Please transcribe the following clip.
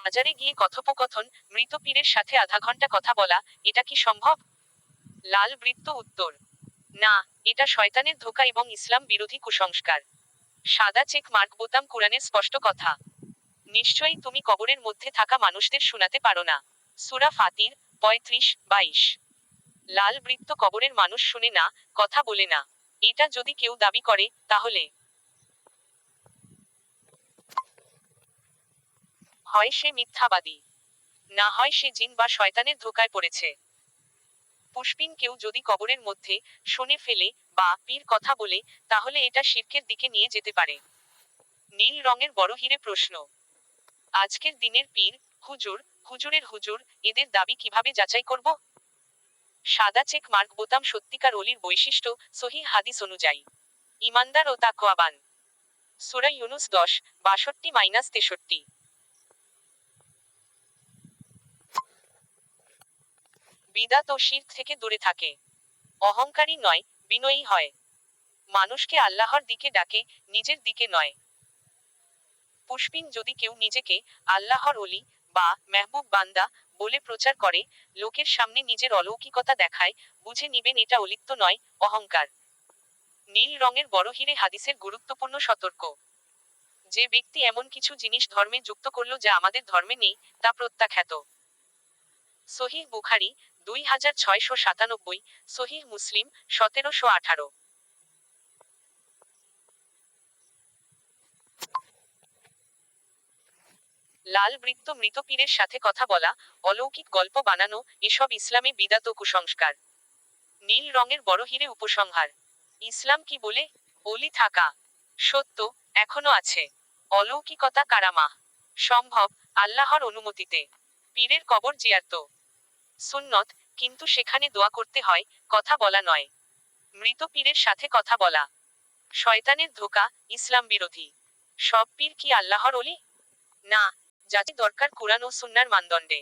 বাজারে গিয়ে কথোপকথন, মৃত পীরের সাথে আধা ঘন্টা কথা বলা, এটা কি সম্ভব? লাল বৃত্ত উত্তর: না, এটা শয়তানের ধোঁকা এবং ইসলাম বিরোধী কুসংস্কার। সাদা চেক মার্ক বোতাম কুরআনের স্পষ্ট কথা। নিশ্চয়ই তুমি কবরের মধ্যে থাকা মানুষদের শুনাতে পারো না। সূরা ফাতির 35-22। লাল বৃত্ত: কবরের মানুষ শুনে না, কথা বলে না। এটা যদি কেউ দাবি করে, তাহলে হয় সে মিথ্যাবাদী, না হয় সে জিন বা শয়তানের ধোঁকায় পড়েছে। পুষ্পিন: কেউ যদি কবরের মধ্যে শুনে ফেলে বা পীর কথা বলে, তাহলে এটা শিরকের দিকে নিয়ে যেতে পারে। নীল রঙের বড় হিরে প্রশ্ন: আজকের দিনের পীর, হুজুর, হুজুরের হুজুর, এদের দাবি কিভাবে যাচাই করব? সাদা চেক মার্ক বোতাম সত্যিকার অলির বৈশিষ্ট্য, সহিহ হাদিস অনুযায়ী। ইমানদার ও তাকওয়াবান। সূরা ইউনুস 10-62-63। বিদাত ও শিরক থেকে দূরে থাকে। অহংকারী নয়, বিনয়ী হয়। মানুষকে আল্লাহর দিকে ডাকে, নিজের দিকে নয়। পুষ্পিন: যদি কেউ নিজেকে আল্লাহর অলি বা মেহবুব বান্দা বলে প্রচার করে, লোকের সামনে নিজের অলৌকিকতা দেখায়, বুঝে নিবেন এটা অলিত্ব নয়, অহংকার। নীল রঙের বড় হিরে হাদিসের গুরুত্বপূর্ণ সতর্ক: যে ব্যক্তি এমন কিছু জিনিস ধর্মে যুক্ত করল যা আমাদের ধর্মে নেই, তা প্রত্যাখ্যাত। সহিহ বুখারী 2697, সহিহ মুসলিম 1718। লাল বৃত্ত: মৃত পীরের সাথে কথা বলা, অলৌকিক গল্প বানানো, এসব ইসলামে বিদাত ও কুসংস্কার। নীল রঙের বড় হিরে উপসংহার: ইসলাম কি বলে? অলি থাকা সত্য, এখনো আছে। অলৌকিকতা কারামা সম্ভব আল্লাহর অনুমতিতে। পীরের কবর জিয়ারত সুন্নত, কিন্তু সেখানে দোয়া করতে হয়, কথা বলা নয়। মৃত পীরের সাথে কথা বলা শয়তানের ধোঁকা, ইসলাম বিরোধী। সব পীর কি আল্লাহর অলি? না, যাচাই দরকার কুরআন ও সুন্নাহর মানদণ্ডে।